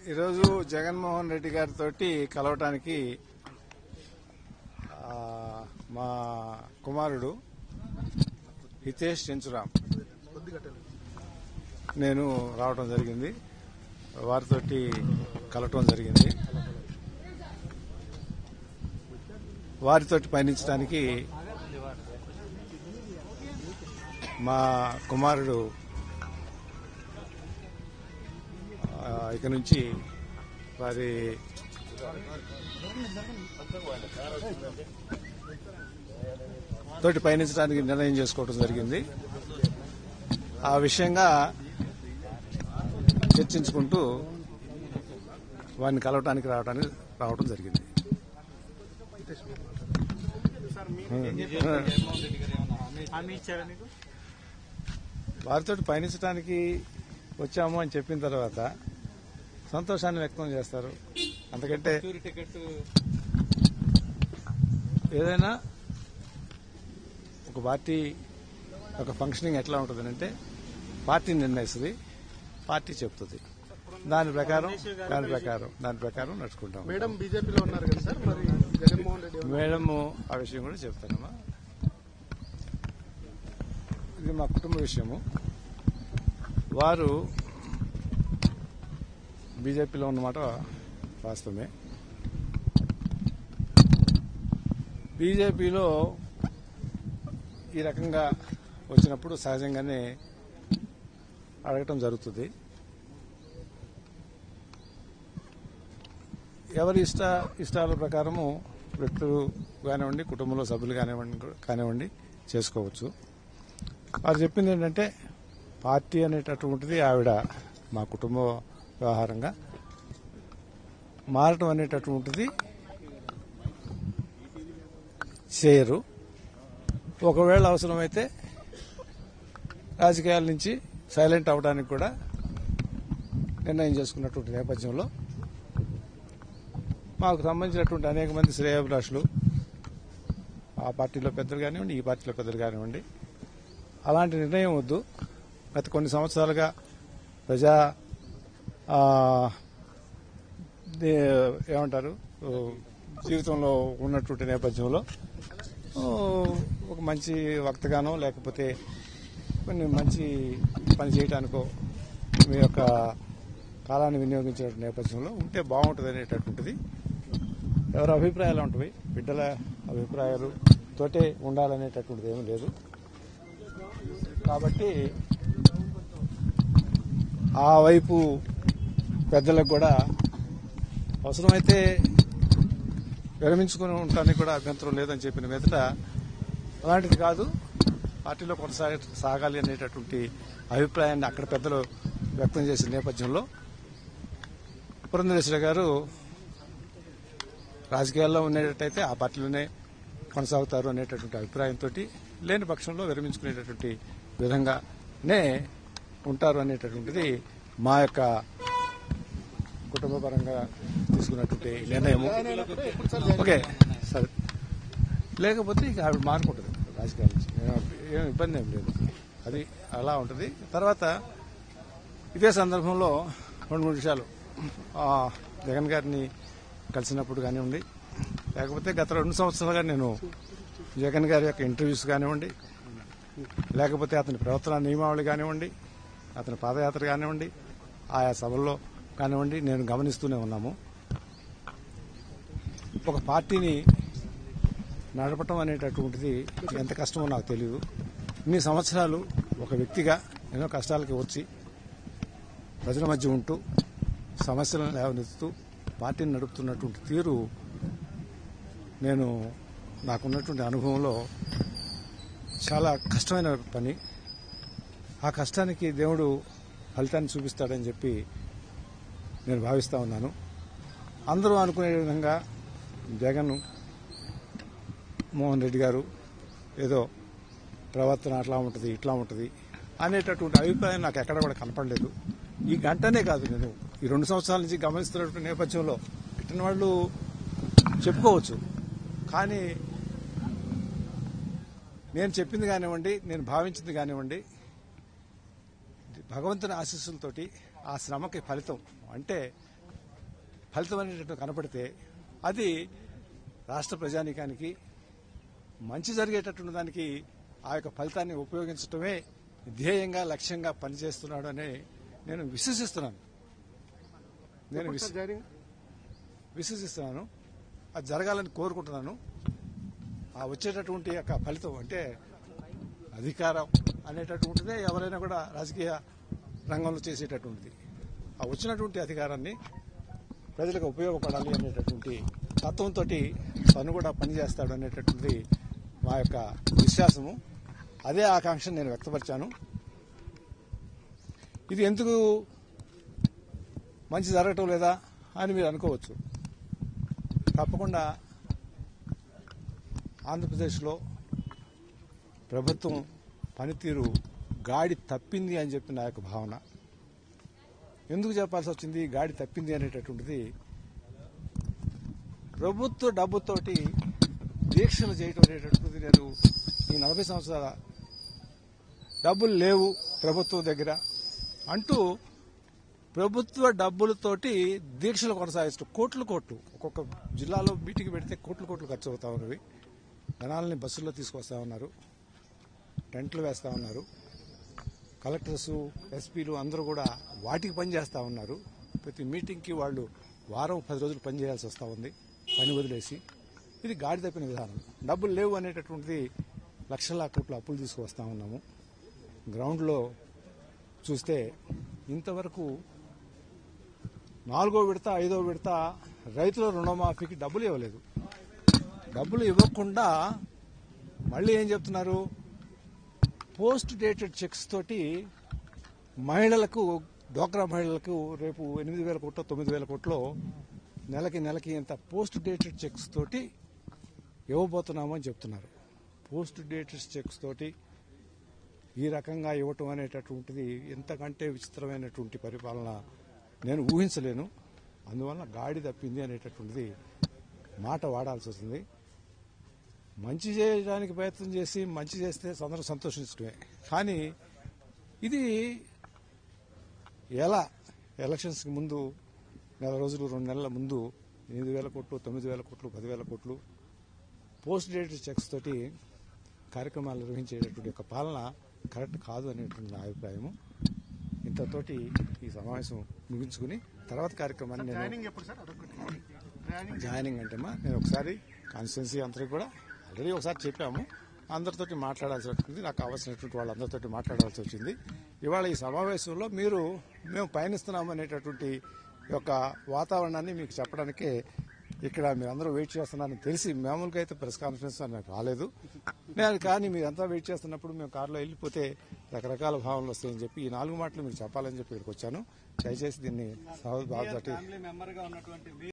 ఈరోజు జగన్మోహన్ రెడ్డి గారితో కలవటానికి మా కుమారుడు హితేష్ చెంచురామ్ నేను రావడం జరిగింది. వారితోటి కలవటం జరిగింది. వారితోటి పయనించడానికి మా కుమారుడు ఇక నుంచి వారి తోటి పయనించడానికి నిర్ణయం చేసుకోవడం జరిగింది. ఆ విషయంగా చర్చించుకుంటూ వారిని కలవటానికి రావడం జరిగింది. వారితో పయనించడానికి వచ్చాము అని చెప్పిన తర్వాత సంతోషాన్ని వ్యక్తం చేస్తారు. అందుకంటే ఏదైనా ఒక పార్టీ ఒక ఫంక్షనింగ్ ఎట్లా ఉంటుందంటే పార్టీ నిర్ణయిస్తుంది, పార్టీ చెప్తుంది, దాని ప్రకారం నడుచుకుంటాం. మేడం బీజేపీలో ఉన్నారు కదా సార్, మరి జగన్మోహన్ రెడ్డి మేడం ఆ విషయం కూడా చెప్తానమ్మా. ఇది మా కుటుంబ విషయము. వారు బీజేపీలో ఉన్నమాట వాస్తవమే. బీజేపీలో ఈ రకంగా వచ్చినప్పుడు సహజంగానే అడగటం జరుగుతుంది. ఎవరి ఇష్టాల ప్రకారము వ్యక్తులు కానివ్వండి, కుటుంబంలో సభ్యులు కానివ్వండి చేసుకోవచ్చు. వారు చెప్పింది ఏంటంటే పార్టీ అనేటటువంటిది ఆవిడ మా కుటుంబ వ్యవహారంగా మారటం అనేటటువంటిది చేయరు. ఒకవేళ అవసరమైతే రాజకీయాల నుంచి సైలెంట్ అవడానికి కూడా నిర్ణయం చేసుకున్నటువంటి నేపథ్యంలో మాకు సంబంధించినటువంటి అనేక మంది శ్రేయోభిలాషులు ఆ పార్టీలో పెద్దలు కానివ్వండి, ఈ పార్టీలో పెద్దలు కానివ్వండి, అలాంటి నిర్ణయం వద్దు. గత కొన్ని సంవత్సరాలుగా ప్రజా ఏమంటారు జీవితంలో ఉన్నటువంటి నేపథ్యంలో ఒక మంచి వక్తగానో లేకపోతే కొన్ని మంచి పని చేయడానికో మీ యొక్క కాలాన్ని వినియోగించే నేపథ్యంలో ఉంటే బాగుంటుంది అనేటటువంటిది ఎవరి అభిప్రాయాలు ఉంటాయి. బిడ్డల అభిప్రాయాలు తోటే ఉండాలనేటటువంటిది ఏమీ లేదు. కాబట్టి ఆ వైపు పెద్దలకు కూడా అవసరమైతే విరమించుకుని ఉండటానికి కూడా అభ్యంతరం లేదని చెప్పిన మీదట అలాంటిది కాదు, పార్టీలో కొనసాగాలి అనేటటువంటి అభిప్రాయాన్ని అక్కడ పెద్దలు వ్యక్తం చేసిన నేపథ్యంలో పురంధరేశ్వరి గారు రాజకీయాల్లో ఉండేటట్టయితే ఆ పార్టీలోనే కొనసాగుతారు అనేటటువంటి అభిప్రాయంతో లేని పక్షంలో విరమించుకునేటటువంటి విధంగానే ఉంటారు అనేటటువంటిది మా యొక్క కుటుంబపరంగా తీసుకున్నటువంటి నిర్ణయము. ఓకే సరే, లేకపోతే ఇక ఆవిడ మారుకుంటుంది రాజకీయాల నుంచి, ఏం ఇబ్బంది ఏం లేదు. అది అలా ఉంటుంది. తర్వాత ఇదే సందర్భంలో 2-3 విషయాలు జగన్ గారిని కలిసినప్పుడు కానివ్వండి, లేకపోతే గత 2 సంవత్సరాలుగా నేను జగన్ గారి యొక్క ఇంటర్వ్యూస్ కానివ్వండి, లేకపోతే అతని ప్రవర్తన నియమావళి కానివ్వండి, అతని పాదయాత్ర కానివ్వండి, ఆయా సభల్లో కానివ్వండి నేను గమనిస్తూనే ఉన్నాము. ఒక పార్టీని నడపటం అనేటటువంటిది ఎంత కష్టమో నాకు తెలియదు. ఇన్ని సంవత్సరాలు ఒక వ్యక్తిగా ఎన్నో కష్టాలకి వచ్చి ప్రజల మధ్య ఉంటూ సమస్యలను లేవనెత్తుతూ పార్టీని నడుపుతున్నటువంటి తీరు నేను నాకున్నటువంటి అనుభవంలో చాలా కష్టమైన పని. ఆ కష్టానికి దేవుడు ఫలితాన్ని చూపిస్తాడని చెప్పి నేను భావిస్తా ఉన్నాను. అందరూ అనుకునే విధంగా జగన్ మోహన్ రెడ్డి గారు ఏదో ప్రవర్తన అట్లా ఉంటుంది ఇట్లా ఉంటుంది అనేటటువంటి అభిప్రాయం నాకు ఎక్కడ కూడా కనపడలేదు. ఈ గంటనే కాదు, నేను ఈ 2 సంవత్సరాల నుంచి గమనిస్తున్నటువంటి నేపథ్యంలో ఇట్టిన వాళ్ళు చెప్పుకోవచ్చు. కానీ నేను చెప్పింది కానివ్వండి, నేను భావించింది కానివ్వండి, భగవంతుని ఆశీస్సులతోటి ఆ శ్రమకి ఫలితం అంటే ఫలితం అనేటట్టు కనపడితే అది రాష్ట్ర ప్రజానీకానికి మంచి జరిగేటటువంటి దానికి ఆ యొక్క ఫలితాన్ని ఉపయోగించడమే ధ్యేయంగా లక్ష్యంగా పనిచేస్తున్నాడు అని నేను విశ్వసిస్తున్నాను. విశ్వసిస్తున్నాను. అది జరగాలని కోరుకుంటున్నాను. ఆ వచ్చేటటువంటి యొక్క ఫలితం అంటే అధికారం అనేటటువంటిదే ఎవరైనా కూడా రాజకీయ రంగంలో చేసేటటువంటిది. ఆ వచ్చినటువంటి అధికారాన్ని ప్రజలకు ఉపయోగపడాలి అనేటటువంటి తత్వంతో తను కూడా పనిచేస్తాడు అనేటటువంటిది మా యొక్క విశ్వాసము. అదే ఆకాంక్షను నేను వ్యక్తపరిచాను. ఇది ఎందుకు మంచి జరగటం లేదా అని మీరు అనుకోవచ్చు. తప్పకుండా ఆంధ్రప్రదేశ్లో ప్రభుత్వం పనితీరు గాడి తప్పింది అని చెప్పి నా యొక్క భావన. ఎందుకు చెప్పాల్సి వచ్చింది గాడి తప్పింది అనేటటువంటిది, ప్రభుత్వ డబ్బుతోటి దీక్షలు చేయటం అనేటటువంటిది నేను ఈ 40 సంవత్సరాల డబ్బులు లేవు ప్రభుత్వం దగ్గర అంటూ ప్రభుత్వ డబ్బులతోటి దీక్షలు కొనసాగిస్తూ కోట్లు ఒక్కొక్క జిల్లాలో మీటింగ్ పెడితే కోట్లు ఖర్చు అవుతా ఉన్నవి. జనాలని బస్సుల్లో తీసుకొస్తా ఉన్నారు, టెంట్లు వేస్తా ఉన్నారు. కలెక్టర్స్, ఎస్పీలు అందరూ కూడా వాటికి పని చేస్తా ఉన్నారు. ప్రతి మీటింగ్కి వాళ్ళు వారం 10 రోజులు పని చేయాల్సి వస్తూ ఉంది, పని వదిలేసి. ఇది గాడి తప్పిన విధానం. డబ్బులు లేవు అనేటటువంటిది లక్షల కోట్ల అప్పులు తీసుకువస్తా ఉన్నాము. గ్రౌండ్లో చూస్తే ఇంతవరకు 4వ విడత 5వ విడత రైతుల రుణమాఫీకి డబ్బులు ఇవ్వలేదు. డబ్బులు ఇవ్వకుండా మళ్ళీ ఏం చెప్తున్నారు, పోస్ట్ డేటెడ్ చెక్స్ తోటి మహిళలకు, డ్వాక్రా మహిళలకు రేపు 8,000 కోట్లు 9,000 కోట్లు నెలకి ఇంత పోస్ట్ డేటెడ్ చెక్స్ తోటి ఇవ్వబోతున్నాము అని చెప్తున్నారు. పోస్ట్ డేటెడ్ చెక్స్ తోటి ఈ రకంగా ఇవ్వటం అనేటటువంటిది ఎంతకంటే విచిత్రమైనటువంటి పరిపాలన నేను ఊహించలేను. అందువల్ల గాడి తప్పింది అనేటటువంటిది మాట వాడాల్సి వస్తుంది. మంచి చేయడానికి ప్రయత్నం చేసి మంచి చేస్తే అందరూ సంతోషించడమే. కానీ ఇది ఎలా ఎలక్షన్స్కి ముందు నెల రోజులు 2 నెలల ముందు 8,000 కోట్లు 9,000 కోట్లు 10,000 కోట్లు పోస్ట్ డేటెడ్ చెక్స్ తోటి కార్యక్రమాలు నిర్వహించేటటువంటి యొక్క పాలన కరెక్ట్ కాదు అనేటువంటి నా అభిప్రాయము. ఇంతతోటి ఈ సమావేశం ముగించుకుని తర్వాత కార్యక్రమాన్ని నేను జాయినింగ్ అంటేమా నేను ఒకసారి కాన్స్టిట్యున్సీ అందరికీ కూడా ఆల్రెడీ ఒకసారి చెప్పాము. అందరితోటి మాట్లాడాల్సి వచ్చింది, నాకు కావాల్సినటువంటి వాళ్ళందరితోటి మాట్లాడాల్సి వచ్చింది. ఇవాళ ఈ సమావేశంలో మేము పయనిస్తున్నాము అనేటటువంటి యొక్క వాతావరణాన్ని మీకు చెప్పడానికే ఇక్కడ మీరందరూ వెయిట్ చేస్తున్నారని తెలిసి, మామూలుగా అయితే ప్రెస్ కాన్ఫరెన్స్ నాకు రాలేదు కానీ మీరంతా వెయిట్ చేస్తున్నప్పుడు మేము కారులో వెళ్ళిపోతే రకరకాల భావనలు వస్తాయని చెప్పి ఈ 4 మాటలు మీకు చెప్పాలని చెప్పి ఇక్కడికి వచ్చాను. దయచేసి దీన్ని